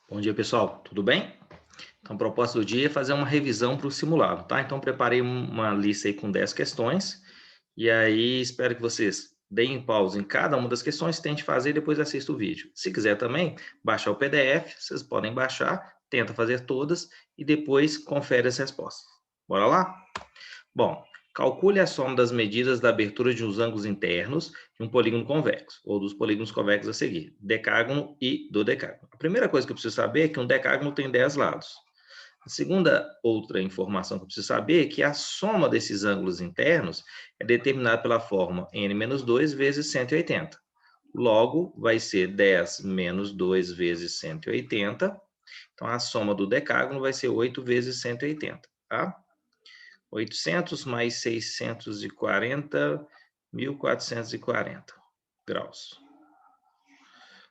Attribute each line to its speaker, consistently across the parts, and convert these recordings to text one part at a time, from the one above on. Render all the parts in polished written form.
Speaker 1: Bom dia, pessoal. Tudo bem? Então, a proposta do dia é fazer uma revisão para o simulado, tá? Então, preparei uma lista aí com 10 questões. E aí, espero que vocês deem pausa em cada uma das questões, tente fazer e depois assista o vídeo. Se quiser também baixar o PDF, vocês podem baixar, tenta fazer todas e depois confere as respostas. Bora lá? Bom, calcule a soma das medidas da abertura de uns ângulos internos de um polígono convexo, ou dos polígonos convexos a seguir, decágono e dodecágono. A primeira coisa que eu preciso saber é que um decágono tem 10 lados. A segunda outra informação que eu preciso saber é que a soma desses ângulos internos é determinada pela fórmula n-2 vezes 180. Logo, vai ser 10 menos 2 vezes 180. Então, a soma do decágono vai ser 8 vezes 180, tá? 800 mais 640, 1440 graus.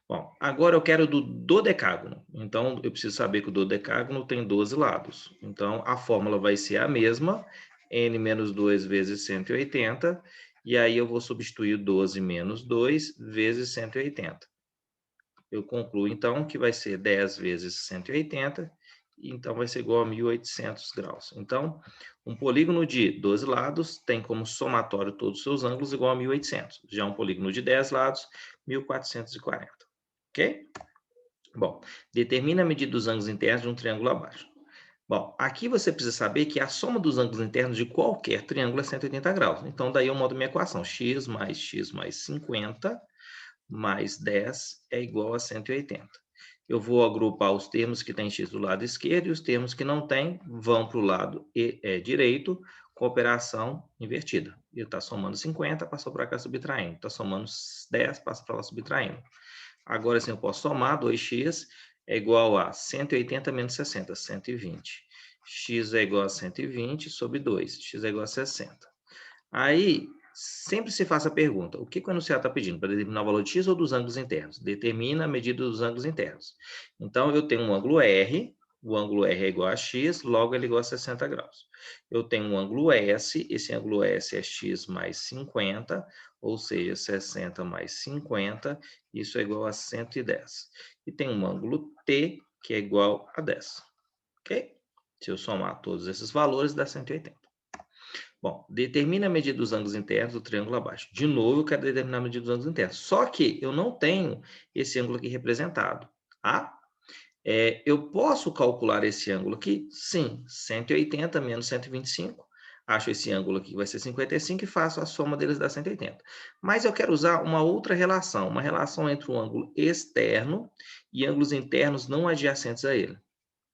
Speaker 1: Bom, agora eu quero do dodecágono. Então, eu preciso saber que o dodecágono tem 12 lados. Então, a fórmula vai ser a mesma, n menos 2 vezes 180, e aí eu vou substituir 12 menos 2 vezes 180. Eu concluo, então, que vai ser 10 vezes 180, então vai ser igual a 1.800 graus. Então, um polígono de 12 lados tem como somatório todos os seus ângulos igual a 1.800. Já um polígono de 10 lados, 1.440. Ok? Bom, determina a medida dos ângulos internos de um triângulo abaixo. Bom, aqui você precisa saber que a soma dos ângulos internos de qualquer triângulo é 180 graus. Então, daí eu mudo minha equação. X mais 50 mais 10 é igual a 180. Eu vou agrupar os termos que têm x do lado esquerdo e os termos que não têm vão para o lado direito com operação invertida. Ele está somando 50, passou para cá subtraindo. Está somando 10, passa para lá subtraindo. Agora sim eu posso somar 2x é igual a 180 menos 60, 120. X é igual a 120 sobre 2, x é igual a 60. Aí, sempre se faça a pergunta, o que o enunciado está pedindo? Para determinar o valor de x ou dos ângulos internos? Determina a medida dos ângulos internos. Então, eu tenho um ângulo R, o ângulo R é igual a x, logo ele é igual a 60 graus. Eu tenho um ângulo S, esse ângulo S é x mais 50, ou seja, 60 mais 50, isso é igual a 110. E tem um ângulo T, que é igual a 10. Ok? Se eu somar todos esses valores, dá 180. Bom, determina a medida dos ângulos internos do triângulo abaixo. De novo, eu quero determinar a medida dos ângulos internos. Só que eu não tenho esse ângulo aqui representado, tá? Eu posso calcular esse ângulo aqui? Sim, 180 menos 125. Acho esse ângulo aqui que vai ser 55 e faço a soma deles dá 180. Mas eu quero usar uma outra relação, uma relação entre o ângulo externo e ângulos internos não adjacentes a ele.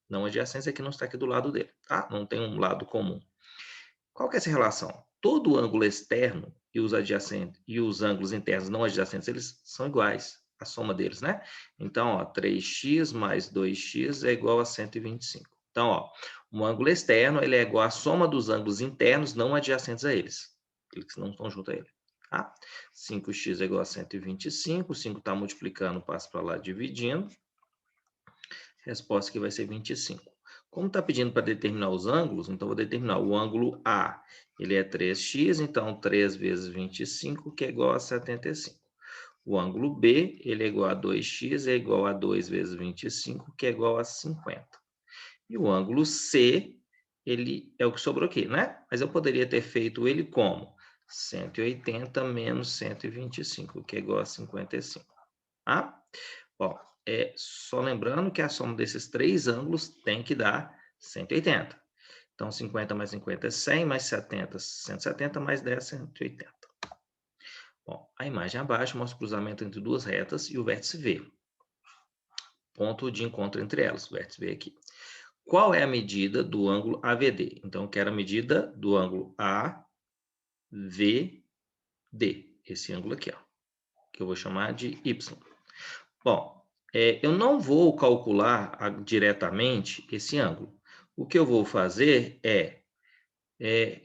Speaker 1: Não adjacentes é que não está aqui do lado dele, tá? Não tem um lado comum. Qual que é essa relação? Todo ângulo externo e os adjacentes e os ângulos internos não adjacentes, eles são iguais, a soma deles, né? Então, ó, 3x mais 2x é igual a 125. Então, ó, um ângulo externo ele é igual à soma dos ângulos internos não adjacentes a eles, aqueles que não estão junto a ele. Tá? 5x é igual a 125, 5 está multiplicando, passa para lá dividindo. Resposta que vai ser 25. Como está pedindo para determinar os ângulos, então vou determinar o ângulo A, ele é 3x, então 3 vezes 25, que é igual a 75. O ângulo B, ele é igual a 2x, é igual a 2 vezes 25, que é igual a 50. E o ângulo C, ele é o que sobrou aqui, né? Mas eu poderia ter feito ele como? 180 menos 125, que é igual a 55. Tá? Bom, só lembrando que a soma desses três ângulos tem que dar 180. Então, 50 mais 50 é 100, mais 70, 170, mais 10, 180. Bom, a imagem abaixo mostra o cruzamento entre duas retas e o vértice V. Ponto de encontro entre elas, o vértice V aqui. Qual é a medida do ângulo AVD? Então, eu quero a medida do ângulo AVD. Esse ângulo aqui, ó, que eu vou chamar de Y. Bom, eu não vou calcular diretamente esse ângulo. O que eu vou fazer é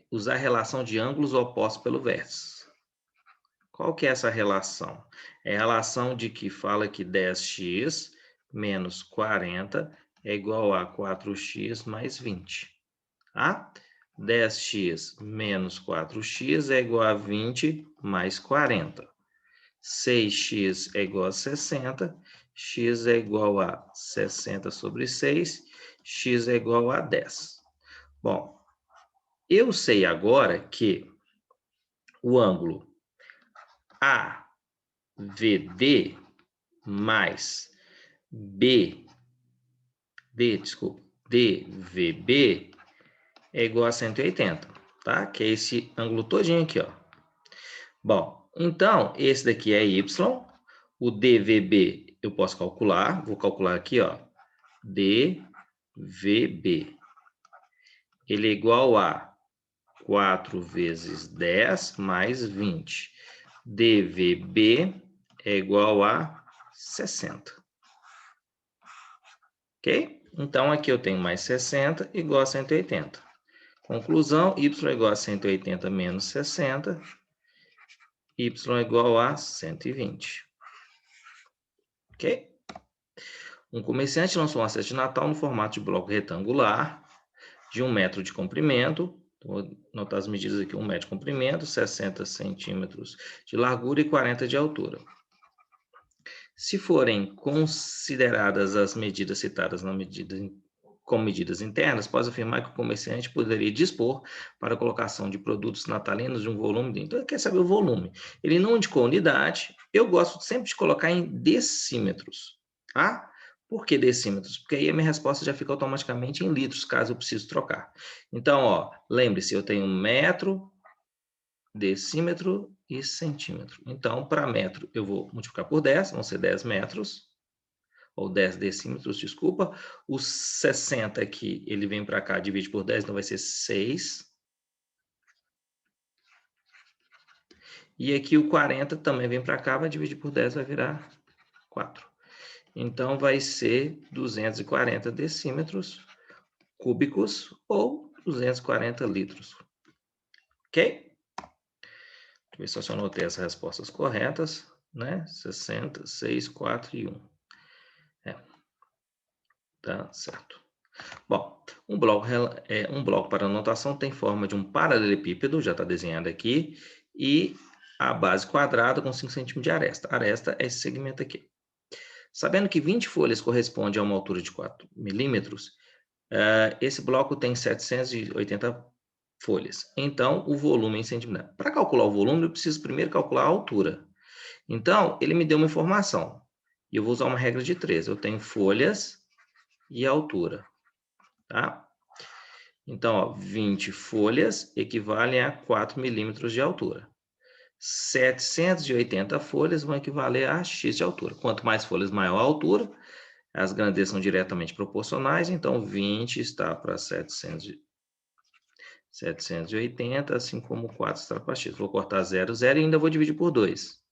Speaker 1: usar a relação de ângulos opostos pelo vértice. Qual que é essa relação? É a relação de que fala que 10x menos 40 é igual a 4x mais 20. Tá? 10x menos 4x é igual a 20 mais 40. 6x é igual a 60 x é igual a 60 sobre 6, x é igual a 10. Bom, eu sei agora que o ângulo AVD mais DVB é igual a 180, tá? Que é esse ângulo todinho aqui, ó. Bom, então, esse daqui é y, o DVB eu posso calcular, vou calcular aqui, ó, DVB. Ele é igual a 4 vezes 10 mais 20. DVB é igual a 60. Ok? Então, aqui eu tenho mais 60 igual a 180. Conclusão, y é igual a 180 menos 60, y é igual a 120. Ok? Um comerciante lançou uma cesta de Natal no formato de bloco retangular, de 1 metro de comprimento. Vou anotar as medidas aqui: 1 metro de comprimento, 60 centímetros de largura e 40 de altura. Se forem consideradas as medidas citadas como medidas internas, pode afirmar que o comerciante poderia dispor para a colocação de produtos natalinos de um volume de... Então, ele quer saber o volume. Ele não indicou unidade. Eu gosto sempre de colocar em decímetros, tá? Por que decímetros? Porque aí a minha resposta já fica automaticamente em litros, caso eu precise trocar. Então, ó, lembre-se, eu tenho metro, decímetro e centímetro. Então, para metro, eu vou multiplicar por 10, vão ser 10 metros, ou 10 decímetros, desculpa. O 60 aqui, ele vem para cá, divide por 10, então vai ser 6. E aqui o 40 também vem para cá, vai dividir por 10, vai virar 4. Então, vai ser 240 decímetros cúbicos ou 240 litros. Ok? Deixa eu ver se eu anotei as respostas corretas, né? 60, 6, 4 e 1. Tá certo. Bom, um bloco para anotação tem forma de um paralelepípedo, já está desenhado aqui, e a base quadrada com 5 centímetros de aresta. A aresta é esse segmento aqui. Sabendo que 20 folhas corresponde a uma altura de 4 milímetros, esse bloco tem 780 folhas. Então, o volume em centímetros. Para calcular o volume, eu preciso primeiro calcular a altura. Então, ele me deu uma informação. E eu vou usar uma regra de 3. Eu tenho folhas e altura. Tá? Então, ó, 20 folhas equivalem a 4 milímetros de altura. 780 folhas vão equivaler a x de altura. Quanto mais folhas, maior a altura. As grandezas são diretamente proporcionais, então 20 está para 780, assim como 4 está para x. Vou cortar 0, 0 e ainda vou dividir por 2.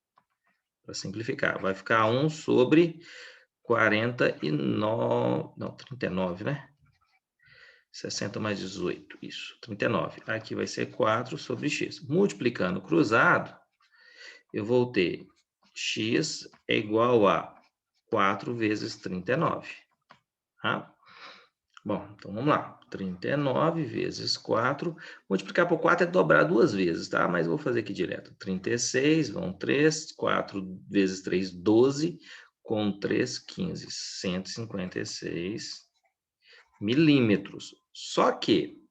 Speaker 1: Para simplificar, vai ficar 1 sobre 49, não, 39, né? 60 mais 18, isso, 39. Aqui vai ser 4 sobre x. Multiplicando cruzado, eu vou ter x é igual a 4 vezes 39. Tá? Bom, então vamos lá. 39 vezes 4. Multiplicar por 4 é dobrar 2 vezes, tá? Mas eu vou fazer aqui direto. 36, vão 3. 4 vezes 3, 12. Com 3, 15. 156 milímetros. Só que,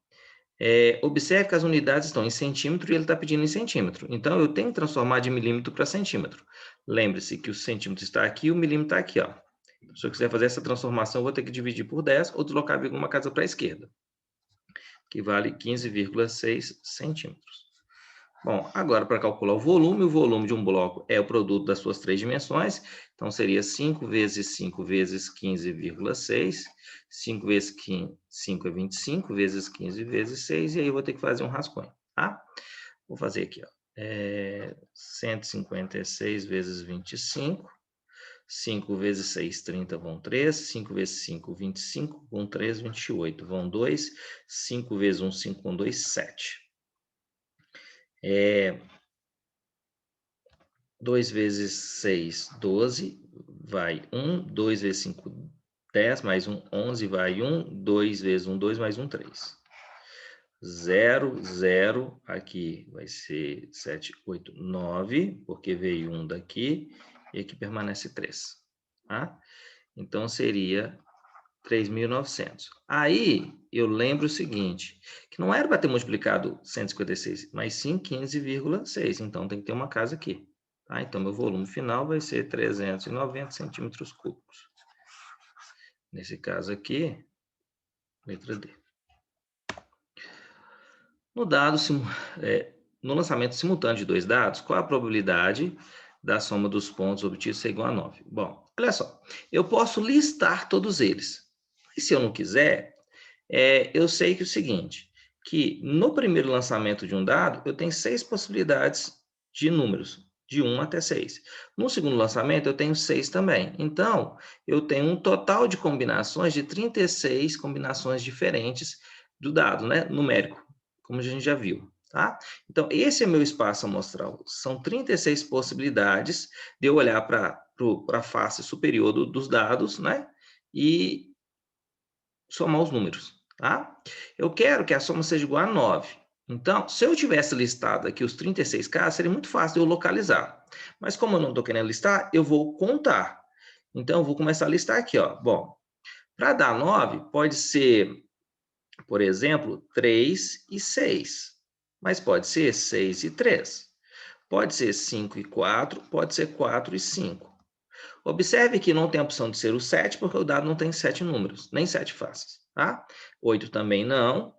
Speaker 1: observe que as unidades estão em centímetro e ele está pedindo em centímetro. Então, eu tenho que transformar de milímetro para centímetro. Lembre-se que o centímetro está aqui e o milímetro está aqui, ó. Se eu quiser fazer essa transformação, eu vou ter que dividir por 10 ou deslocar a vírgula uma casa para a esquerda, que vale 15,6 centímetros. Bom, agora para calcular o volume de um bloco é o produto das suas 3 dimensões, então seria 5 vezes 5 vezes 15,6, 5 vezes 5, 5 é 25, vezes 15 vezes 6, e aí eu vou ter que fazer um rascunho, tá? Vou fazer aqui, ó, 156 vezes 25, 5 vezes 6, 30, vão 3, 5 vezes 5, 25, vão 3, 28, vão 2, 5 vezes 1, 5, vão 2, 7. 2 vezes 6, 12, vai 1. 2 vezes 5, 10, mais 1, 11, vai 1. 2 vezes 1, 2, mais 1, 3. 0, 0, aqui vai ser 7, 8, 9, porque veio 1 daqui, e aqui permanece 3. Tá? Então, seria 3.900. Aí, eu lembro o seguinte, que não era para ter multiplicado 156, mas sim 15,6. Então, tem que ter uma casa aqui. Tá? Então, meu volume final vai ser 390 centímetros cúbicos. Nesse caso aqui, letra D. No lançamento simultâneo de dois dados, qual a probabilidade da soma dos pontos obtidos ser igual a 9? Bom, olha só, eu posso listar todos eles. E se eu não quiser, eu sei que é o seguinte, que no primeiro lançamento de um dado, eu tenho 6 possibilidades de números, de 1 até 6. No segundo lançamento, eu tenho 6 também. Então, eu tenho um total de combinações de 36 combinações diferentes do dado, né, numérico, como a gente já viu. Tá? Então, esse é meu espaço amostral. São 36 possibilidades de eu olhar para a face superior dos dados, né? E somar os números, tá? Eu quero que a soma seja igual a 9. Então, se eu tivesse listado aqui os 36 casos, seria muito fácil de eu localizar. Mas como eu não estou querendo listar, eu vou contar. Então, eu vou começar a listar aqui, ó. Bom, para dar 9, pode ser, por exemplo, 3 e 6. Mas pode ser 6 e 3. Pode ser 5 e 4, pode ser 4 e 5. Observe que não tem a opção de ser o 7, porque o dado não tem 7 números, nem 7 faces. Tá? 8 também não.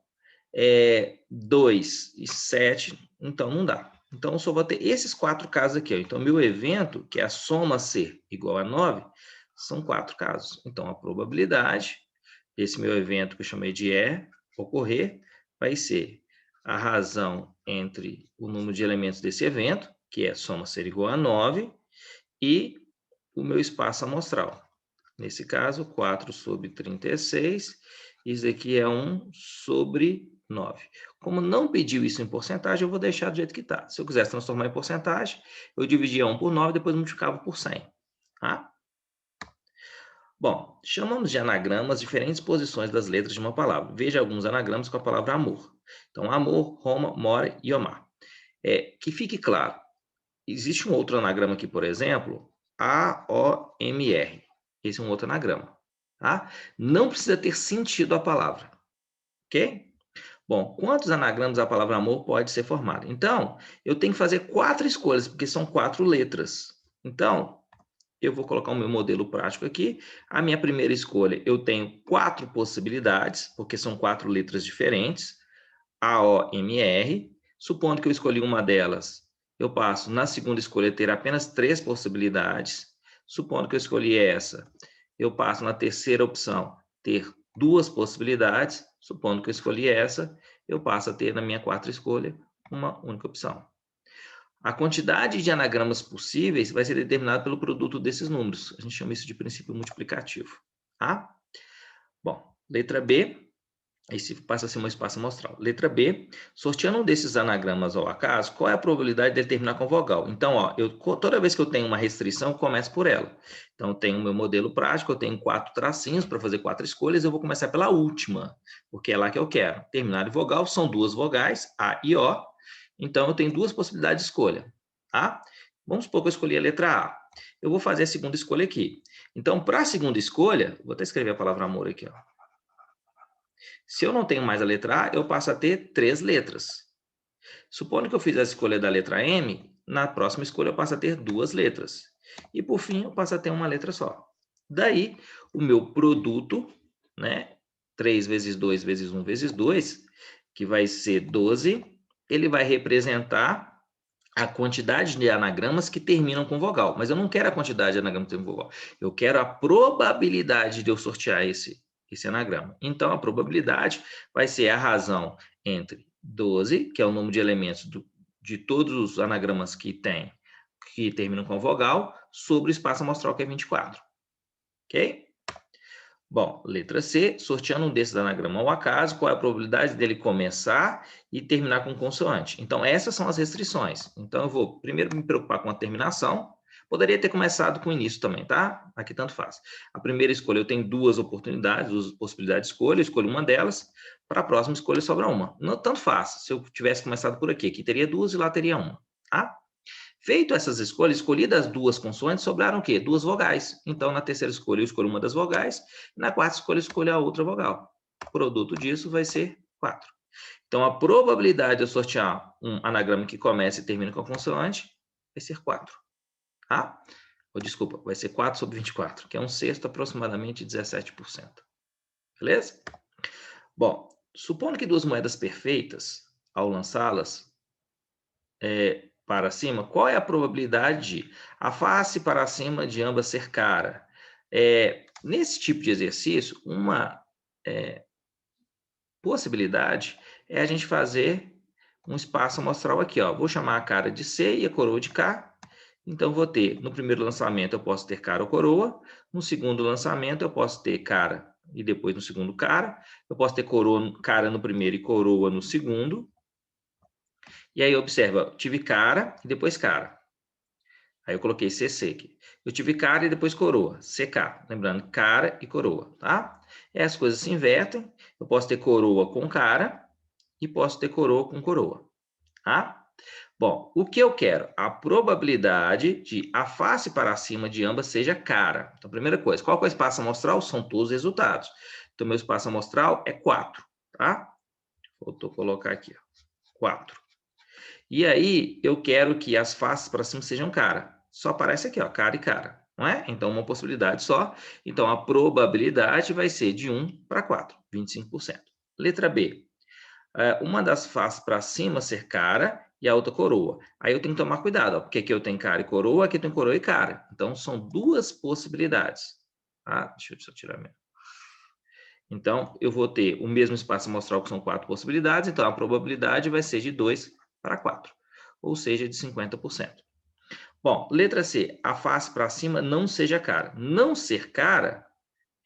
Speaker 1: 2 e 7, então não dá. Então, eu só vou ter esses 4 casos aqui. Ó. Então, meu evento, que é a soma ser igual a 9, são 4 casos. Então, a probabilidade desse meu evento, que eu chamei de E, ocorrer, vai ser a razão entre o número de elementos desse evento, que é a soma ser igual a 9, e o meu espaço amostral. Nesse caso, 4 sobre 36, isso aqui é 1 sobre 9. Como não pediu isso em porcentagem, eu vou deixar do jeito que está. Se eu quisesse transformar em porcentagem, eu dividia 1 por 9, depois multiplicava por 100. Tá? Bom, chamamos de anagramas diferentes posições das letras de uma palavra. Veja alguns anagramas com a palavra amor. Então, amor, Roma, more e omar. Que fique claro, existe um outro anagrama aqui, por exemplo, AOMR. Esse é um outro anagrama. Tá? Não precisa ter sentido a palavra. Ok? Bom, quantos anagramas a palavra amor pode ser formada? Então, eu tenho que fazer 4 escolhas, porque são 4 letras. Então, eu vou colocar o meu modelo prático aqui. A minha primeira escolha, eu tenho 4 possibilidades, porque são 4 letras diferentes. AOMR. Supondo que eu escolhi uma delas, eu passo na segunda escolha a ter apenas 3 possibilidades. Supondo que eu escolhi essa, eu passo na terceira opção ter 2 possibilidades. Supondo que eu escolhi essa, eu passo a ter na minha quarta escolha uma única opção. A quantidade de anagramas possíveis vai ser determinada pelo produto desses números. A gente chama isso de princípio multiplicativo. Tá? Bom, letra B. Esse passa a ser um espaço amostral. Letra B, sorteando um desses anagramas ao acaso, qual é a probabilidade de ele terminar com vogal? Então, ó, toda vez que eu tenho uma restrição, eu começo por ela. Então, eu tenho o meu modelo prático, eu tenho 4 tracinhos para fazer 4 escolhas, eu vou começar pela última, porque é lá que eu quero. Terminar em vogal, são 2 vogais, A e O, então eu tenho 2 possibilidades de escolha. Tá? Vamos supor que eu escolhi a letra A. Eu vou fazer a segunda escolha aqui. Então, para a segunda escolha, vou até escrever a palavra amor aqui, ó. Se eu não tenho mais a letra A, eu passo a ter 3 letras. Supondo que eu fiz a escolha da letra M, na próxima escolha eu passo a ter 2 letras. E por fim, eu passo a ter uma letra só. Daí, o meu produto, né, 3 vezes 2 vezes 1 vezes 2, que vai ser 12, ele vai representar a quantidade de anagramas que terminam com vogal. Mas eu não quero a quantidade de anagramas que terminam com vogal. Eu quero a probabilidade de eu sortear esse anagrama. Então, a probabilidade vai ser a razão entre 12, que é o número de elementos de todos os anagramas que terminam com vogal, sobre o espaço amostral, que é 24. Ok? Bom, letra C, sorteando um desses anagramas ao acaso, qual é a probabilidade dele começar e terminar com consoante? Então, essas são as restrições. Então, eu vou primeiro me preocupar com a terminação. Poderia ter começado com o início também, tá? Aqui tanto faz. A primeira escolha, eu tenho 2 oportunidades, 2 possibilidades de escolha, eu escolho uma delas. Para a próxima escolha, sobra uma. Não tanto faz. Se eu tivesse começado por aqui teria 2 e lá teria uma, tá? Feito essas escolhas, escolhidas as duas consoantes, sobraram o quê? 2 vogais. Então, na terceira escolha, eu escolho uma das vogais, na quarta escolha, eu escolho a outra vogal. O produto disso vai ser 4. Então, a probabilidade de eu sortear um anagrama que começa e termina com a consoante vai ser 4. Tá? Desculpa, vai ser 4 sobre 24, que é 1/6, aproximadamente 17%. Beleza? Bom, supondo que duas moedas perfeitas, ao lançá-las para cima, qual é a probabilidade de a face para cima de ambas ser cara? Nesse tipo de exercício, uma possibilidade é a gente fazer um espaço amostral aqui, ó. Vou chamar a cara de C e a coroa de K. Então, vou ter, no primeiro lançamento, eu posso ter cara ou coroa. No segundo lançamento, eu posso ter cara e depois no segundo cara. Eu posso ter coroa, cara no primeiro e coroa no segundo. E aí, observa, tive cara e depois cara. Aí eu coloquei CC aqui. Eu tive cara e depois coroa, CK. Lembrando, cara e coroa, tá? As coisas se invertem. Eu posso ter coroa com cara e posso ter coroa com coroa, tá? Bom, o que eu quero? A probabilidade de a face para cima de ambas seja cara. Então, primeira coisa, qual que é o espaço amostral? São todos os resultados. Então, meu espaço amostral é 4, tá? Vou colocar aqui, ó, 4. E aí, eu quero que as faces para cima sejam cara. Só aparece aqui, ó, cara e cara, não é? Então, uma possibilidade só. Então, a probabilidade vai ser de 1 para 4, 25%. Letra B. Uma das faces para cima ser cara e a outra coroa. Aí eu tenho que tomar cuidado, ó, porque aqui eu tenho cara e coroa, aqui eu tenho coroa e cara. Então, são duas possibilidades. Tá? Deixa eu só tirar mesmo. Então, eu vou ter o mesmo espaço amostral, que são 4 possibilidades, então a probabilidade vai ser de 2 para 4, ou seja, de 50%. Bom, letra C, a face para cima não seja cara. Não ser cara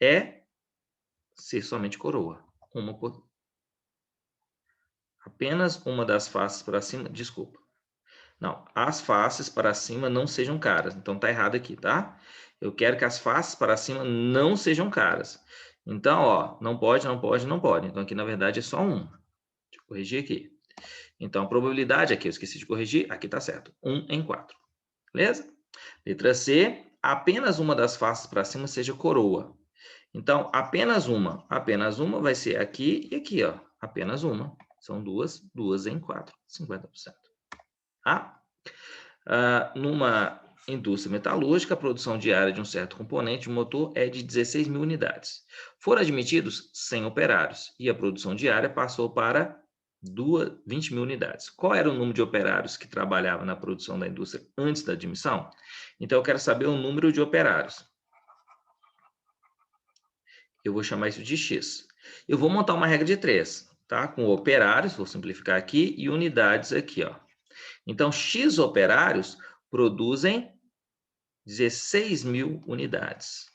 Speaker 1: é ser somente coroa. Apenas uma das faces para cima, desculpa. Não, as faces para cima não sejam caras. Então, tá errado aqui, tá? Eu quero que as faces para cima não sejam caras. Então, ó, não pode, não pode, não pode. Então, aqui, na verdade, é só 1. Deixa eu corrigir aqui. Então, a probabilidade aqui, eu esqueci de corrigir, aqui tá certo. 1 em 4. Beleza? Letra C, apenas uma das faces para cima seja coroa. Então, apenas uma vai ser aqui e aqui, ó. Apenas uma. São 2 em 4, 50%. Tá? Numa indústria metalúrgica, a produção diária de um certo componente de motor é de 16 mil unidades. Foram admitidos 100 operários e a produção diária passou para 20 mil unidades. Qual era o número de operários que trabalhavam na produção da indústria antes da admissão? Então, eu quero saber o número de operários. Eu vou chamar isso de X. Eu vou montar uma regra de 3, tá? Com operários, vou simplificar aqui, e unidades aqui, ó. Então, X operários produzem 16 mil unidades.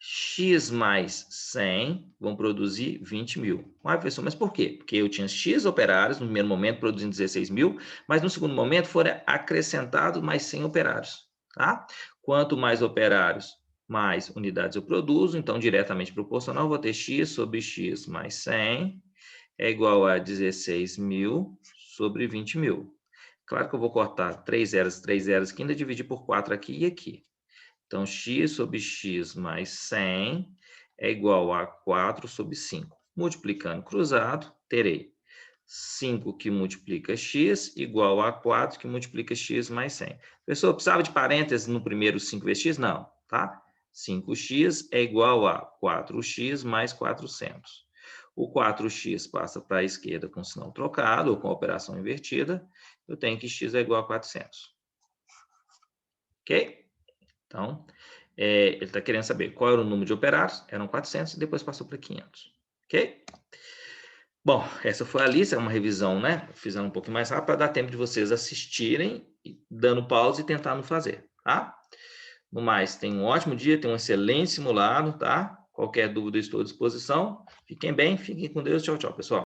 Speaker 1: X mais 100 vão produzir 20 mil. Ah, professor, mas por quê? Porque eu tinha X operários no primeiro momento produzindo 16 mil, mas no segundo momento foram acrescentados mais 100 operários. Tá? Quanto mais operários, mais unidades eu produzo, então diretamente proporcional, eu vou ter X sobre X mais 100 é igual a 16 mil sobre 20 mil. Claro que eu vou cortar 3 zeros aqui, ainda dividir por 4 aqui e aqui. Então, x sobre x mais 100 é igual a 4 sobre 5. Multiplicando cruzado, terei 5 que multiplica x igual a 4 que multiplica x mais 100. Pessoal, precisava de parênteses no primeiro 5 vezes x? Não, tá? 5x é igual a 4x mais 400. O 4x passa para a esquerda com sinal trocado ou com a operação invertida. Eu tenho que x é igual a 400. Ok? Então, ele está querendo saber qual era o número de operários. Eram 400 e depois passou para 500. Ok? Bom, essa foi a lista, é uma revisão, né? Fizemos um pouquinho mais rápido para dar tempo de vocês assistirem, dando pausa e tentando fazer, tá? No mais, tenham um ótimo dia, tenham um excelente simulado, tá? Qualquer dúvida, estou à disposição. Fiquem bem, fiquem com Deus. Tchau, tchau, pessoal.